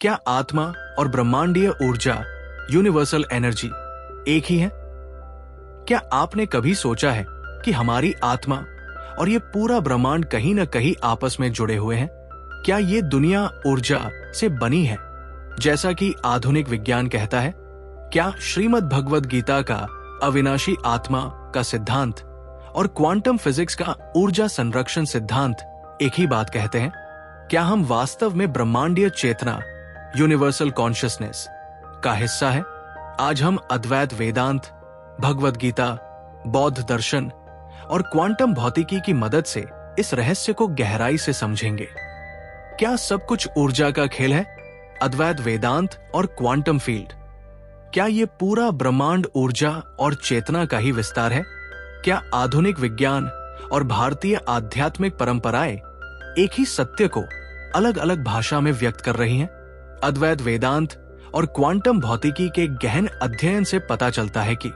क्या आत्मा और ब्रह्मांडीय ऊर्जा यूनिवर्सल एनर्जी एक ही है? क्या आपने कभी सोचा है कि हमारी आत्मा और ये पूरा ब्रह्मांड कहीं न कहीं आपस में जुड़े हुए हैं? क्या ये दुनिया ऊर्जा से बनी है जैसा कि आधुनिक विज्ञान कहता है? क्या श्रीमद् भगवद गीता का अविनाशी आत्मा का सिद्धांत और क्वांटम फिजिक्स का ऊर्जा संरक्षण सिद्धांत एक ही बात कहते हैं? क्या हम वास्तव में ब्रह्मांडीय चेतना यूनिवर्सल कॉन्शियसनेस का हिस्सा है? आज हम अद्वैत वेदांत, भगवद गीता, बौद्ध दर्शन और क्वांटम भौतिकी की मदद से इस रहस्य को गहराई से समझेंगे। क्या सब कुछ ऊर्जा का खेल है? अद्वैत वेदांत और क्वांटम फील्ड, क्या ये पूरा ब्रह्मांड ऊर्जा और चेतना का ही विस्तार है? क्या आधुनिक विज्ञान और भारतीय आध्यात्मिक परंपराएं एक ही सत्य को अलग अलग भाषा में व्यक्त कर रही हैं? अद्वैत वेदांत और क्वांटम भौतिकी के गहन अध्ययन से पता चलता है कि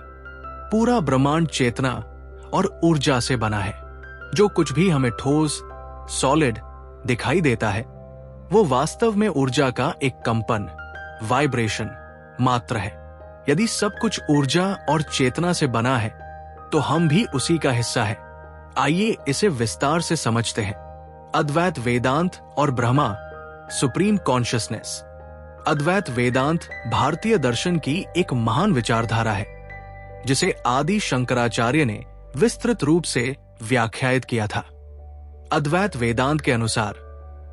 पूरा ब्रह्मांड चेतना और ऊर्जा से बना है। जो कुछ भी हमें ठोस, सॉलिड दिखाई देता है, वो वास्तव में ऊर्जा का एक कंपन, वाइब्रेशन मात्र है। यदि सब कुछ ऊर्जा और चेतना से बना है, तो हम भी उसी का हिस्सा है। आइए इसे विस्तार से समझते हैं। अद्वैत वेदांत और ब्रह्मा, सुप्रीम कॉन्शियसनेस। अद्वैत वेदांत भारतीय दर्शन की एक महान विचारधारा है, जिसे आदि शंकराचार्य ने विस्तृत रूप से व्याख्यायित किया था। अद्वैत वेदांत के अनुसार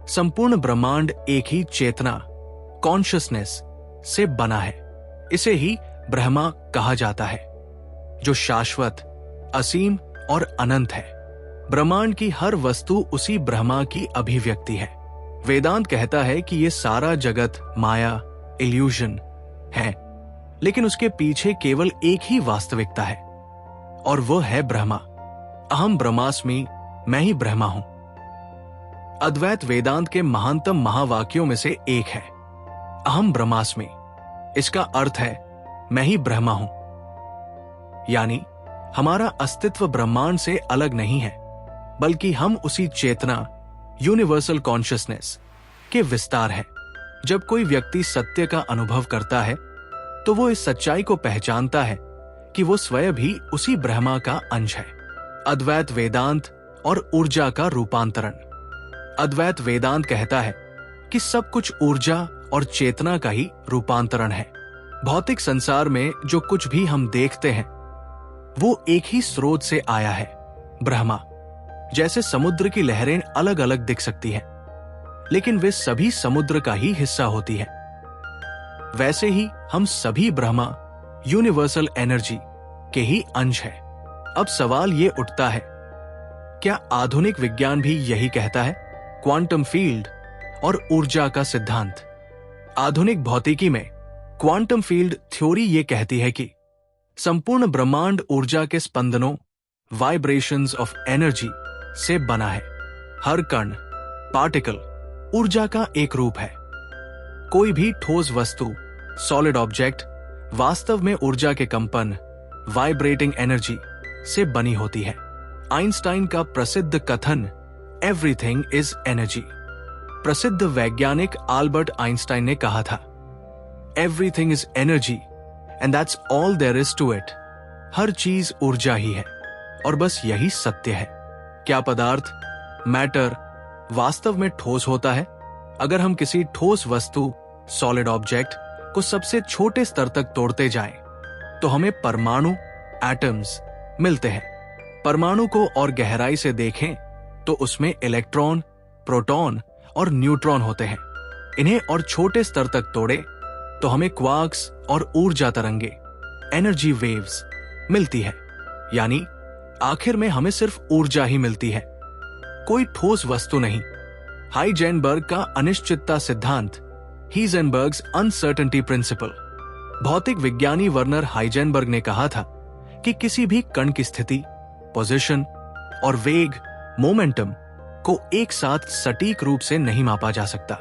संपूर्ण ब्रह्मांड एक ही चेतना, कॉन्शियसनेस से बना है। इसे ही ब्रह्मा कहा जाता है, जो शाश्वत, असीम और अनंत है। ब्रह्मांड की हर वस्तु उसी ब्रह्मा की अभिव्यक्ति है। वेदांत कहता है कि ये सारा जगत माया, इल्यूजन है, लेकिन उसके पीछे केवल एक ही वास्तविकता है, और वो है ब्रह्मा। अहम ब्रह्मास्मि, मैं ही ब्रह्मा हूं। अद्वैत वेदांत के महानतम महावाक्यों में से एक है अहम ब्रह्मास्मि। इसका अर्थ है मैं ही ब्रह्मा हूं, यानी हमारा अस्तित्व ब्रह्मांड से अलग नहीं है, बल्कि हम उसी चेतना, यूनिवर्सल कॉन्शियसनेस के विस्तार है। जब कोई व्यक्ति सत्य का अनुभव करता है, तो वो इस सच्चाई को पहचानता है कि वो स्वयं भी उसी ब्रह्मा का अंश है। अद्वैत वेदांत और ऊर्जा का रूपांतरण। अद्वैत वेदांत कहता है कि सब कुछ ऊर्जा और चेतना का ही रूपांतरण है। भौतिक संसार में जो कुछ भी हम देखते हैं, वो एक ही स्रोत से आया है, ब्रह्मा। जैसे समुद्र की लहरें अलग अलग दिख सकती हैं, लेकिन वे सभी समुद्र का ही हिस्सा होती हैं, वैसे ही हम सभी ब्रह्मा, यूनिवर्सल एनर्जी के ही अंश हैं। अब सवाल ये उठता है, क्या आधुनिक विज्ञान भी यही कहता है? क्वांटम फील्ड और ऊर्जा का सिद्धांत। आधुनिक भौतिकी में क्वांटम फील्ड थ्योरी ये कहती है कि संपूर्ण ब्रह्मांड ऊर्जा के स्पंदनों, वाइब्रेशंस ऑफ एनर्जी से बना है। हर कण, पार्टिकल ऊर्जा का एक रूप है। कोई भी ठोस वस्तु, सॉलिड ऑब्जेक्ट, वास्तव में ऊर्जा के कंपन, वाइब्रेटिंग एनर्जी से बनी होती है। आइंस्टाइन का प्रसिद्ध कथन एवरीथिंग इज एनर्जी। प्रसिद्ध वैज्ञानिक अल्बर्ट आइंस्टाइन ने कहा था, everything is energy and that's all there is to it. हर चीज ऊर्जा ही है, और बस यही सत्य है। क्या पदार्थ, मैटर, वास्तव में ठोस होता है? अगर हम किसी ठोस वस्तु, सॉलिड ऑब्जेक्ट को सबसे छोटे स्तर तक तोड़ते जाएं, तो हमें परमाणु, एटम्स मिलते हैं। परमाणु को और गहराई से देखें तो उसमें इलेक्ट्रॉन, प्रोटॉन और न्यूट्रॉन होते हैं। इन्हें और छोटे स्तर तक तोड़े तो हमें क्वार्क्स और ऊर्जा तरंगे, एनर्जी वेव्स मिलती है। यानी आखिर में हमें सिर्फ ऊर्जा ही मिलती है, कोई ठोस वस्तु नहीं। हाइजेनबर्ग का अनिश्चितता सिद्धांत, हीजेनबर्ग्स अनसर्टेनिटी प्रिंसिपल। भौतिक विज्ञानी वर्नर हाइजेनबर्ग ने कहा था कि किसी भी कण की स्थिति, पोजीशन और वेग, मोमेंटम को एक साथ सटीक रूप से नहीं मापा जा सकता।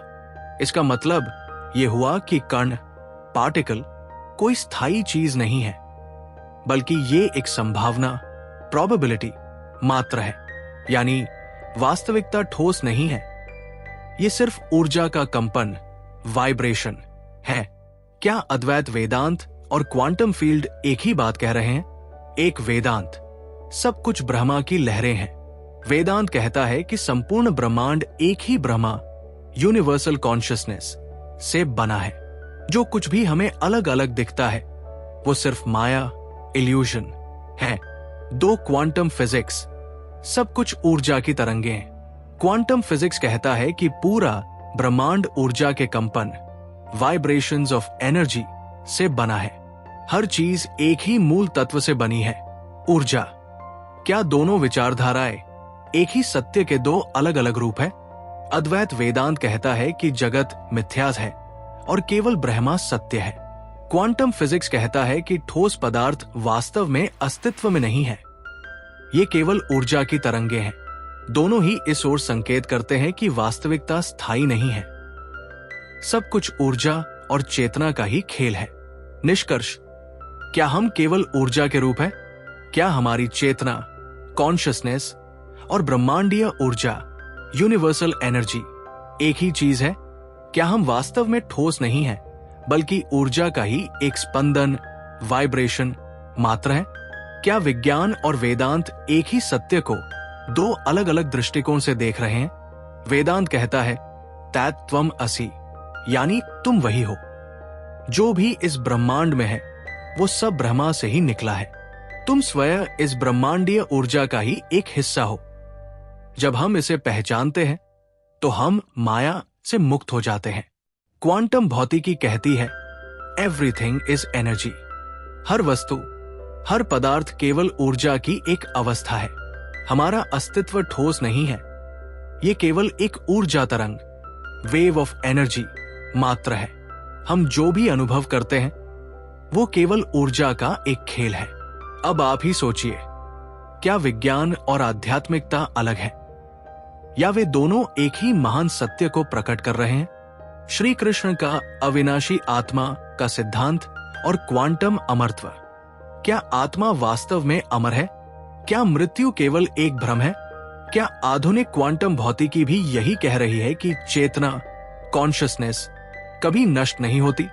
इसका मतलब यह हुआ कि कण, पार्टिकल कोई स्थायी चीज नहीं है, बल्कि ये एक संभावना, प्रोबेबिलिटी मात्र है। यानी वास्तविकता ठोस नहीं है, ये सिर्फ ऊर्जा का कंपन, वाइब्रेशन है। क्या अद्वैत वेदांत और क्वांटम फील्ड एक ही बात कह रहे हैं? एक वेदांत सब कुछ ब्रह्मा की लहरें हैं। वेदांत कहता है कि संपूर्ण ब्रह्मांड एक ही ब्रह्मा यूनिवर्सल कॉन्शियसनेस से बना है। जो कुछ भी हमें अलग अलग दिखता है वो सिर्फ माया, इल्यूजन है। दो क्वांटम फिजिक्स सब कुछ ऊर्जा की तरंगें हैं। क्वांटम फिजिक्स कहता है कि पूरा ब्रह्मांड ऊर्जा के कंपन, वाइब्रेशंस ऑफ एनर्जी से बना है। हर चीज एक ही मूल तत्व से बनी है, ऊर्जा। क्या दोनों विचारधाराएं एक ही सत्य के दो अलग अलग रूप है? अद्वैत वेदांत कहता है कि जगत मिथ्या है और केवल ब्रह्मा सत्य है। क्वांटम फिजिक्स कहता है कि ठोस पदार्थ वास्तव में अस्तित्व में नहीं है, ये केवल ऊर्जा की तरंगे हैं। दोनों ही इस ओर संकेत करते हैं कि वास्तविकता स्थायी नहीं है, सब कुछ ऊर्जा और चेतना का ही खेल है। निष्कर्ष, क्या हम केवल ऊर्जा के रूप हैं? क्या हमारी चेतना, कॉन्शियसनेस और ब्रह्मांडीय ऊर्जा, यूनिवर्सल एनर्जी एक ही चीज है? क्या हम वास्तव में ठोस नहीं हैं, बल्कि ऊर्जा का ही एक स्पंदन, वाइब्रेशन मात्र है? क्या विज्ञान और वेदांत एक ही सत्य को दो अलग अलग दृष्टिकोण से देख रहे हैं? वेदांत कहता है तैत् त्वम् असि, यानी तुम वही हो। जो भी इस ब्रह्मांड में है वो सब ब्रह्मा से ही निकला है। तुम स्वयं इस ब्रह्मांडीय ऊर्जा का ही एक हिस्सा हो। जब हम इसे पहचानते हैं तो हम माया से मुक्त हो जाते हैं। क्वांटम भौतिकी कहती है एवरीथिंग इज एनर्जी। हर वस्तु, हर पदार्थ केवल ऊर्जा की एक अवस्था है। हमारा अस्तित्व ठोस नहीं है, ये केवल एक ऊर्जा तरंग, वेव ऑफ एनर्जी मात्र है। हम जो भी अनुभव करते हैं वो केवल ऊर्जा का एक खेल है। अब आप ही सोचिए, क्या विज्ञान और आध्यात्मिकता अलग है, या वे दोनों एक ही महान सत्य को प्रकट कर रहे हैं? श्री कृष्ण का अविनाशी आत्मा का सिद्धांत और क्वांटम अमरत्व। क्या आत्मा वास्तव में अमर है? क्या मृत्यु केवल एक भ्रम है? क्या आधुनिक क्वांटम भौतिकी भी यही कह रही है कि चेतना, कॉन्शियसनेस कभी नष्ट नहीं होती?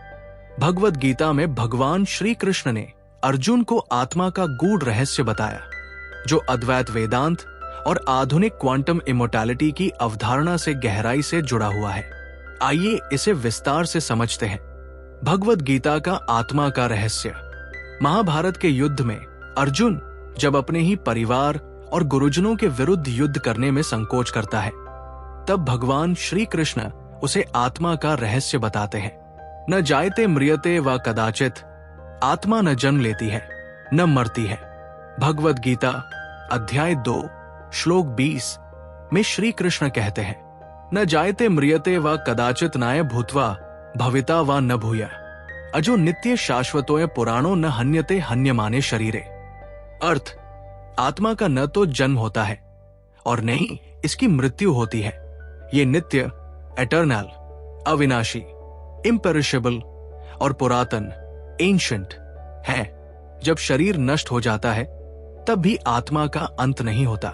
भगवद गीता में भगवान श्री कृष्ण ने अर्जुन को आत्मा का गूढ़ रहस्य बताया, जो अद्वैत वेदांत और आधुनिक क्वांटम इमोर्टैलिटी की अवधारणा से गहराई से जुड़ा हुआ है। आइए इसे विस्तार से समझते हैं। भगवद गीता का आत्मा का रहस्य। महाभारत के युद्ध में अर्जुन जब अपने ही परिवार और गुरुजनों के विरुद्ध युद्ध करने में संकोच करता है, तब भगवान श्री कृष्ण उसे आत्मा का रहस्य बताते हैं। न जायते म्रियते व कदाचित, आत्मा न जन्म लेती है न मरती है। भगवद गीता अध्याय 2 श्लोक 20 में श्री कृष्ण कहते हैं, न जायते म्रियते व कदाचित नाय भूत्वा भविता व न भूया, अजो नित्य शाश्वतोय पुराणो न हन्यते हन्यमाने शरीरे। अर्थ, आत्मा का न तो जन्म होता है और न ही इसकी मृत्यु होती है। ये नित्य, एटर्नल, अविनाशी, इम्पेरिशेबल और पुरातन, एंशिएंट है। जब शरीर नष्ट हो जाता है तब भी आत्मा का अंत नहीं होता।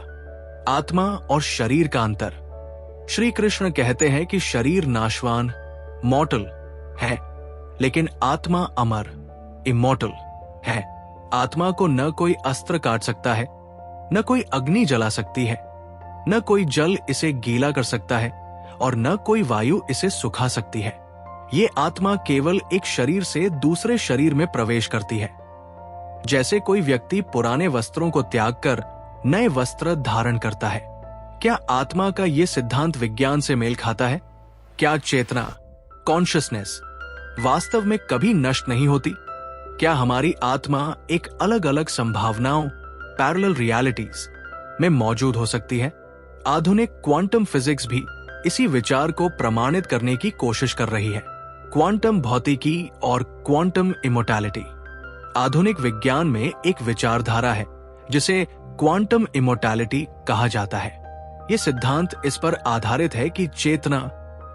आत्मा और शरीर का अंतर। श्री कृष्ण कहते हैं कि शरीर नाशवान, मॉर्टल है, लेकिन आत्मा अमर, इमॉर्टल है। आत्मा को न कोई अस्त्र काट सकता है, न कोई अग्नि जला सकती है, न कोई जल इसे गीला कर सकता है और न कोई वायु इसे सुखा सकती है। ये आत्मा केवल एक शरीर से दूसरे शरीर में प्रवेश करती है। जैसे कोई व्यक्ति पुराने वस्त्रों को त्याग कर नए वस्त्र धारण करता है। क्या आत्मा का ये सिद्धांत विज्ञान से मेल खाता है? क्या चेतना, कॉन्शियसनेस वास्तव में कभी नष्ट नहीं होती? क्या हमारी आत्मा एक अलग अलग संभावनाओं, पैरेलल रियलिटीज में मौजूद हो सकती है? आधुनिक क्वांटम फिजिक्स भी इसी विचार को प्रमाणित करने की कोशिश कर रही है। क्वांटम भौतिकी और क्वांटम इमोर्टैलिटी। आधुनिक विज्ञान में एक विचारधारा है जिसे क्वांटम इमोर्टैलिटी कहा जाता है। यह सिद्धांत इस पर आधारित है कि चेतना,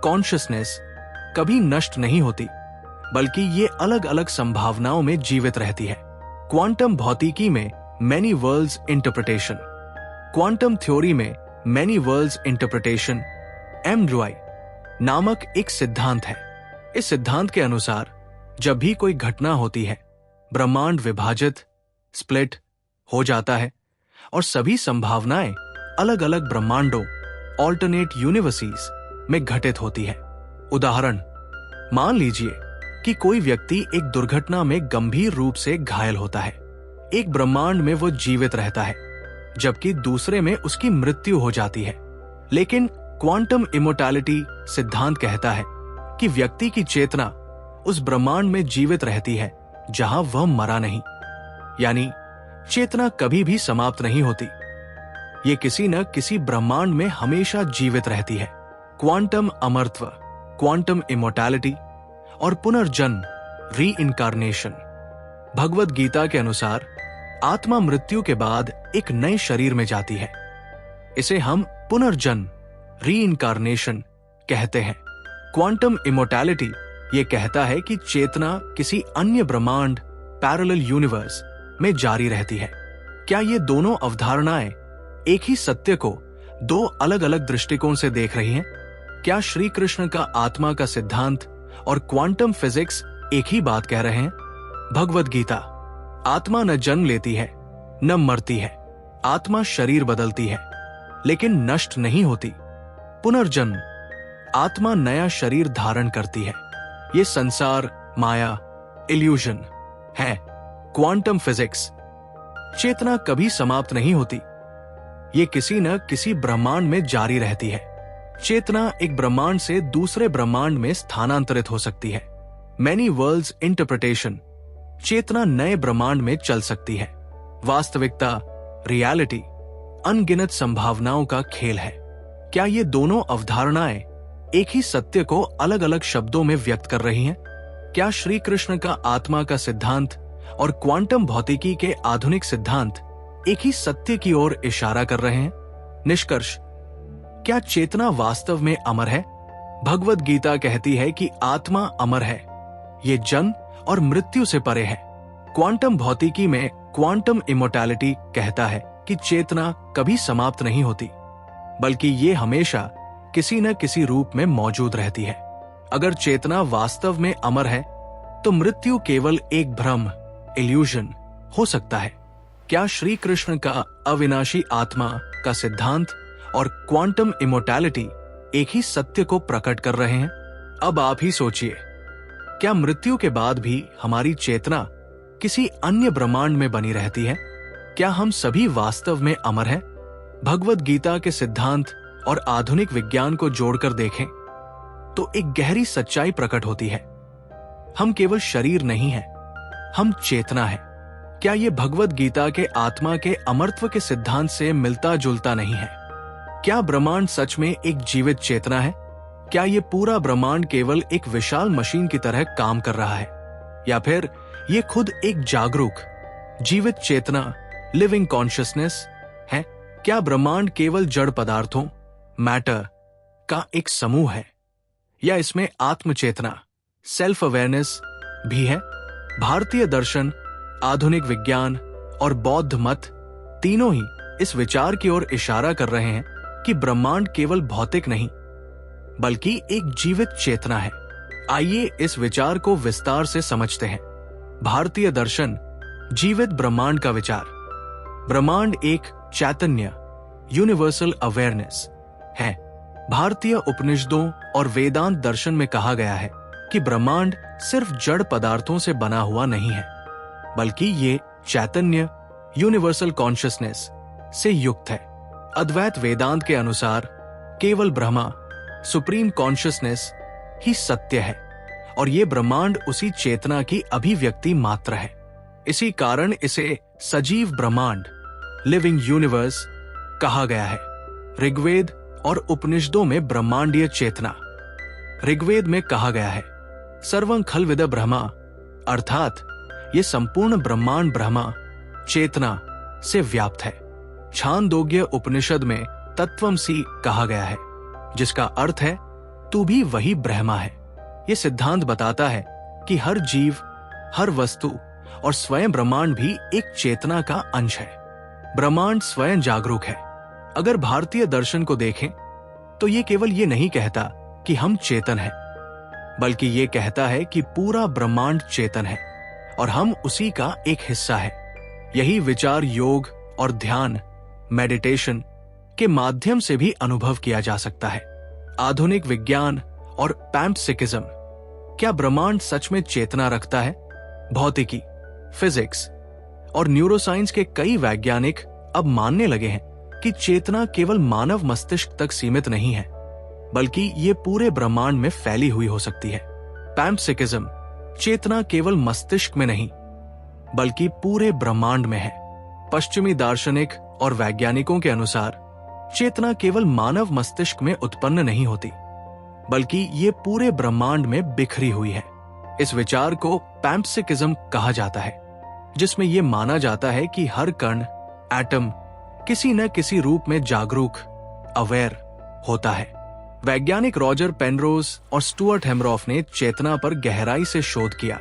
कॉन्शियसनेस कभी नष्ट नहीं होती, बल्कि ये अलग अलग संभावनाओं में जीवित रहती है। क्वांटम भौतिकी में many worlds interpretation. Quantum theory में मैनी वर्ल्ड्स इंटरप्रिटेशन, MWI नामक एक सिद्धांत है। इस सिद्धांत के अनुसार जब भी कोई घटना होती है, ब्रह्मांड विभाजित, स्प्लिट हो जाता है और सभी संभावनाएं अलग अलग ब्रह्मांडों, ऑल्टरनेट यूनिवर्सेस में घटित होती है। उदाहरण, मान लीजिए कि कोई व्यक्ति एक दुर्घटना में गंभीर रूप से घायल होता है। एक ब्रह्मांड में वो जीवित रहता है, जबकि दूसरे में उसकी मृत्यु हो जाती है। लेकिन क्वांटम इमोर्टैलिटी सिद्धांत कहता है कि व्यक्ति की चेतना उस ब्रह्मांड में जीवित रहती है जहां वह मरा नहीं, यानी चेतना कभी भी समाप्त नहीं होती। ये किसी न किसी ब्रह्मांड में हमेशा जीवित रहती है। क्वांटम अमरत्व, क्वांटम इमोर्टैलिटी और पुनर्जन्म, री इनकारनेशन। भगवद गीता के अनुसार आत्मा मृत्यु के बाद एक नए शरीर में जाती है। इसे हम पुनर्जन्म, री इनकारनेशन कहते हैं। क्वांटम इमोर्टैलिटी ये कहता है कि चेतना किसी अन्य ब्रह्मांड, पैरेलल यूनिवर्स में जारी रहती है। क्या ये दोनों अवधारणाएं एक ही सत्य को दो अलग अलग दृष्टिकोण से देख रही हैं? क्या श्री कृष्ण का आत्मा का सिद्धांत और क्वांटम फिजिक्स एक ही बात कह रहे हैं? भगवद गीता, आत्मा न जन्म लेती है न मरती है। आत्मा शरीर बदलती है लेकिन नष्ट नहीं होती। पुनर्जन्म, आत्मा नया शरीर धारण करती है। ये संसार, माया, इल्यूजन है। क्वांटम फिजिक्स, चेतना कभी समाप्त नहीं होती। ये किसी न किसी ब्रह्मांड में जारी रहती है। चेतना एक ब्रह्मांड से दूसरे ब्रह्मांड में स्थानांतरित हो सकती है। मैनी वर्ल्ड्स इंटरप्रिटेशन, चेतना नए ब्रह्मांड में चल सकती है। वास्तविकता, रियलिटी, अनगिनत संभावनाओं का खेल है। क्या ये दोनों अवधारणाएं एक ही सत्य को अलग अलग शब्दों में व्यक्त कर रही हैं? क्या श्री कृष्ण का आत्मा का सिद्धांत और क्वांटम भौतिकी के आधुनिक सिद्धांत एक ही सत्य की ओर इशारा कर रहे हैं? निष्कर्ष, क्या चेतना वास्तव में अमर है? भगवद गीता कहती है कि आत्मा अमर है, ये जन्म और मृत्यु से परे है। क्वांटम भौतिकी में क्वांटम इमोर्टैलिटी कहता है कि चेतना कभी समाप्त नहीं होती, बल्कि ये हमेशा किसी न किसी रूप में मौजूद रहती है। अगर चेतना वास्तव में अमर है तो मृत्यु केवल एक भ्रम, इल्यूजन हो सकता है। क्या श्री कृष्ण का अविनाशी आत्मा का सिद्धांत और क्वांटम इमोर्टैलिटी एक ही सत्य को प्रकट कर रहे हैं? अब आप ही सोचिए, क्या मृत्यु के बाद भी हमारी चेतना किसी अन्य ब्रह्मांड में बनी रहती है? क्या हम सभी वास्तव में अमर हैं? भगवद गीता के सिद्धांत और आधुनिक विज्ञान को जोड़कर देखें तो एक गहरी सच्चाई प्रकट होती है। हम केवल शरीर नहीं हैं, हम चेतना हैं। क्या ये भगवद गीता के आत्मा के अमरत्व के सिद्धांत से मिलता जुलता नहीं है? क्या ब्रह्मांड सच में एक जीवित चेतना है? क्या ये पूरा ब्रह्मांड केवल एक विशाल मशीन की तरह काम कर रहा है, या फिर ये खुद एक जागरूक, जीवित चेतना, लिविंग कॉन्शियसनेस है? क्या ब्रह्मांड केवल जड़ पदार्थों, मैटर का एक समूह है, या इसमें आत्मचेतना, सेल्फ अवेयरनेस भी है? भारतीय दर्शन, आधुनिक विज्ञान और बौद्ध मत तीनों ही इस विचार की ओर इशारा कर रहे हैं कि ब्रह्मांड केवल भौतिक नहीं बल्कि एक जीवित चेतना है। आइए इस विचार को विस्तार से समझते हैं। भारतीय दर्शन, जीवित ब्रह्मांड का विचार। ब्रह्मांड एक चैतन्य, यूनिवर्सल अवेयरनेस है। भारतीय उपनिषदों और वेदांत दर्शन में कहा गया है कि ब्रह्मांड सिर्फ जड़ पदार्थों से बना हुआ नहीं है, बल्कि ये चैतन्य, यूनिवर्सल कॉन्शियसनेस से युक्त है। अद्वैत वेदांत के अनुसार केवल ब्रह्मा, सुप्रीम कॉन्शियसनेस ही सत्य है और ये ब्रह्मांड उसी चेतना की अभिव्यक्ति मात्र है। इसी कारण इसे सजीव ब्रह्मांड, लिविंग यूनिवर्स कहा गया है। ऋग्वेद और उपनिषदों में ब्रह्मांडीय चेतना। ऋग्वेद में कहा गया है सर्वं खल्विद ब्रह्मा, अर्थात ये संपूर्ण ब्रह्मांड ब्रह्मा, चेतना से व्याप्त है। छांदोग्य उपनिषद में तत्वमसि कहा गया है, जिसका अर्थ है तू भी वही ब्रह्मा है। ये सिद्धांत बताता है कि हर जीव, हर वस्तु और स्वयं ब्रह्मांड भी एक चेतना का अंश है। ब्रह्मांड स्वयं जागरूक है। अगर भारतीय दर्शन को देखें तो ये केवल ये नहीं कहता कि हम चेतन हैं, बल्कि ये कहता है कि पूरा ब्रह्मांड चेतन है और हम उसी का एक हिस्सा है। यही विचार योग और ध्यान, मेडिटेशन के माध्यम से भी अनुभव किया जा सकता है। आधुनिक विज्ञान और पैम्पसिकिज्म, क्या ब्रह्मांड सच में चेतना रखता है? भौतिकी, फिजिक्स और न्यूरोसाइंस के कई वैज्ञानिक अब मानने लगे हैं कि चेतना केवल मानव मस्तिष्क तक सीमित नहीं है, बल्कि ये पूरे ब्रह्मांड में फैली हुई हो सकती है। पैम्पसिकिज्म, चेतना केवल मस्तिष्क में नहीं बल्कि पूरे ब्रह्मांड में है। पश्चिमी दार्शनिक और वैज्ञानिकों के अनुसार चेतना केवल मानव मस्तिष्क में उत्पन्न नहीं होती, बल्कि ये पूरे ब्रह्मांड में बिखरी हुई है। इस विचार को पैम्पसिकिज्म कहा जाता है, जिसमें यह माना जाता है कि हर कण, एटम किसी न किसी रूप में जागरूक, अवेयर होता है। वैज्ञानिक रॉजर पेनरोज और स्टुअर्ट हेमरॉफ ने चेतना पर गहराई से शोध किया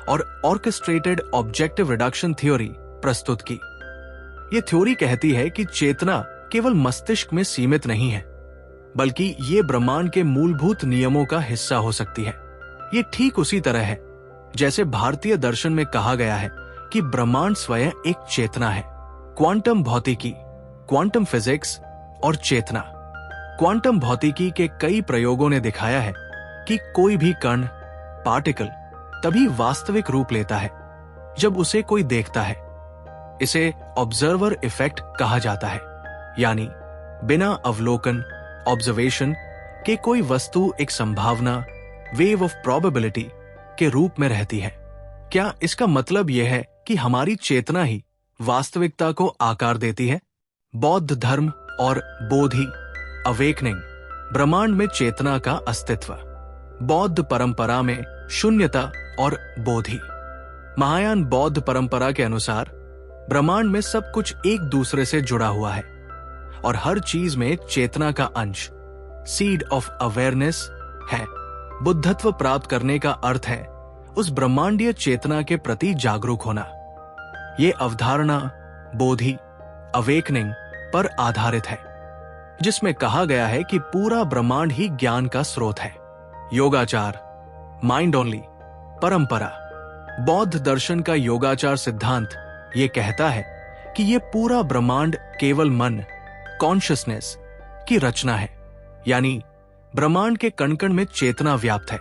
और ऑर्केस्ट्रेटेड ऑब्जेक्टिव रिडक्शन थ्योरी प्रस्तुत की। यह थ्योरी कहती है कि चेतना केवल मस्तिष्क में सीमित नहीं है, बल्कि ये ब्रह्मांड के मूलभूत नियमों का हिस्सा हो सकती है। ये ठीक उसी तरह है जैसे भारतीय दर्शन में कहा गया है कि ब्रह्मांड स्वयं एक चेतना है। क्वांटम भौतिकी, क्वांटम फिजिक्स और चेतना। क्वांटम भौतिकी के कई प्रयोगों ने दिखाया है कि कोई भी कण, पार्टिकल तभी वास्तविक रूप लेता है जब उसे कोई देखता है। इसे ऑब्जर्वर इफेक्ट कहा जाता है, यानी बिना अवलोकन, ऑब्जर्वेशन के कोई वस्तु एक संभावना, वेव ऑफ प्रोबेबिलिटी के रूप में रहती है। क्या इसका मतलब यह है कि हमारी चेतना ही वास्तविकता को आकार देती है? बौद्ध धर्म और बोधि, अवेकनिंग, ब्रह्मांड में चेतना का अस्तित्व। बौद्ध परंपरा में शून्यता और बोधि। महायान बौद्ध परंपरा के अनुसार ब्रह्मांड में सब कुछ एक दूसरे से जुड़ा हुआ है और हर चीज में चेतना का अंश, सीड ऑफ अवेयरनेस है। बुद्धत्व प्राप्त करने का अर्थ है उस ब्रह्मांडीय चेतना के प्रति जागरूक होना। ये अवधारणा बोधि, अवेकनिंग पर आधारित है, जिसमें कहा गया है कि पूरा ब्रह्मांड ही ज्ञान का स्रोत है। योगाचार, माइंड ओनली परंपरा। बौद्ध दर्शन का योगाचार सिद्धांत ये कहता है कि ये पूरा ब्रह्मांड केवल मन, कॉन्शियसनेस की रचना है, यानी ब्रह्मांड के कण-कण में चेतना व्याप्त है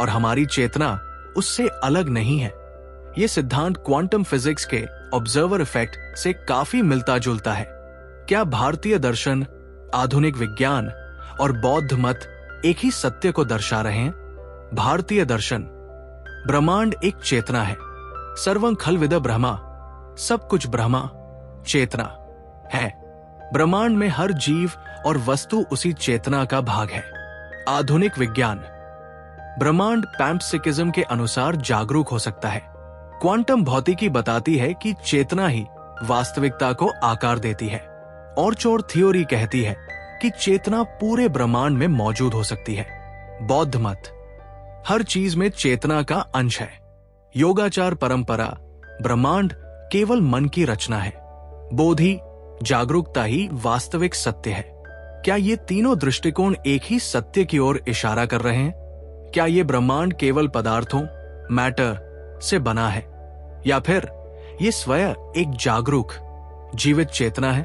और हमारी चेतना उससे अलग नहीं है। यह सिद्धांत क्वांटम फिजिक्स के ऑब्जर्वर इफेक्ट से काफी मिलता जुलता है। क्या भारतीय दर्शन, आधुनिक विज्ञान और बौद्ध मत एक ही सत्य को दर्शा रहे हैं? भारतीय दर्शन, ब्रह्मांड एक चेतना है। सर्वं खल्विद ब्रह्मा, सब कुछ ब्रह्मा, चेतना है। ब्रह्मांड में हर जीव और वस्तु उसी चेतना का भाग है। आधुनिक विज्ञान, ब्रह्मांड पैम्पसिकिज्म के अनुसार जागरूक हो सकता है। क्वांटम भौतिकी बताती है कि चेतना ही वास्तविकता को आकार देती है। ऑर्चर थ्योरी कहती है कि चेतना पूरे ब्रह्मांड में मौजूद हो सकती है। बौद्ध मत, हर चीज में चेतना का अंश है। योगाचार परंपरा, ब्रह्मांड केवल मन की रचना है। बोधि, जागरूकता ही वास्तविक सत्य है। क्या ये तीनों दृष्टिकोण एक ही सत्य की ओर इशारा कर रहे हैं? क्या ये ब्रह्मांड केवल पदार्थों, मैटर से बना है, या फिर ये स्वयं एक जागरूक, जीवित चेतना है?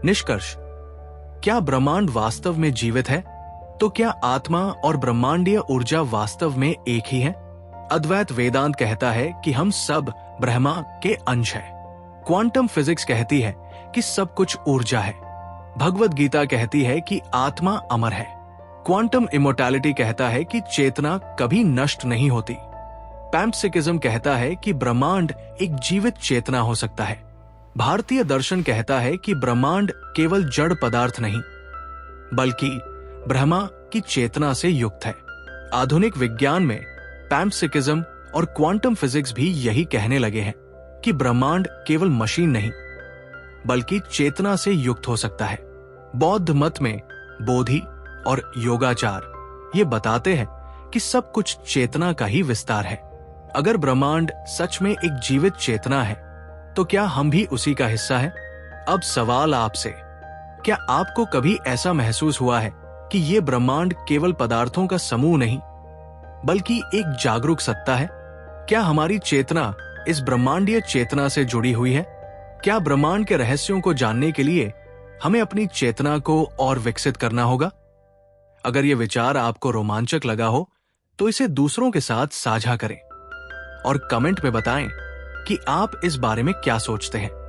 निष्कर्ष, क्या ब्रह्मांड वास्तव में जीवित है? तो क्या आत्मा और ब्रह्मांडीय ऊर्जा वास्तव में एक ही है? अद्वैत वेदांत कहता है कि हम सब ब्रह्मा के अंश हैं। क्वांटम फिजिक्स कहती है कि सब कुछ ऊर्जा है। भगवद गीता कहती है कि आत्मा अमर है। क्वांटम इमोर्टैलिटी कहता है कि चेतना कभी नष्ट नहीं होती। पैम्पसिकिज्म कहता है कि ब्रह्मांड एक जीवित चेतना हो सकता है। भारतीय दर्शन कहता है कि ब्रह्मांड केवल जड़ पदार्थ नहीं, बल्कि ब्रह्मा की चेतना से युक्त है। आधुनिक विज्ञान में पैम्पसिकिज्म और क्वांटम फिजिक्स भी यही कहने लगे हैं कि ब्रह्मांड केवल मशीन नहीं, बल्कि चेतना से युक्त हो सकता है। बौद्ध मत में बोधि और योगाचार ये बताते हैं कि सब कुछ चेतना का ही विस्तार है। अगर ब्रह्मांड सच में एक जीवित चेतना है, तो क्या हम भी उसी का हिस्सा हैं? अब सवाल आपसे, क्या आपको कभी ऐसा महसूस हुआ है कि ये ब्रह्मांड केवल पदार्थों का समूह नहीं, बल्कि एक जागरूक सत्ता है? क्या हमारी चेतना इस ब्रह्मांडीय चेतना से जुड़ी हुई है? क्या ब्रह्मांड के रहस्यों को जानने के लिए हमें अपनी चेतना को और विकसित करना होगा? अगर यह विचार आपको रोमांचक लगा हो तो इसे दूसरों के साथ साझा करें और कमेंट में बताएं कि आप इस बारे में क्या सोचते हैं।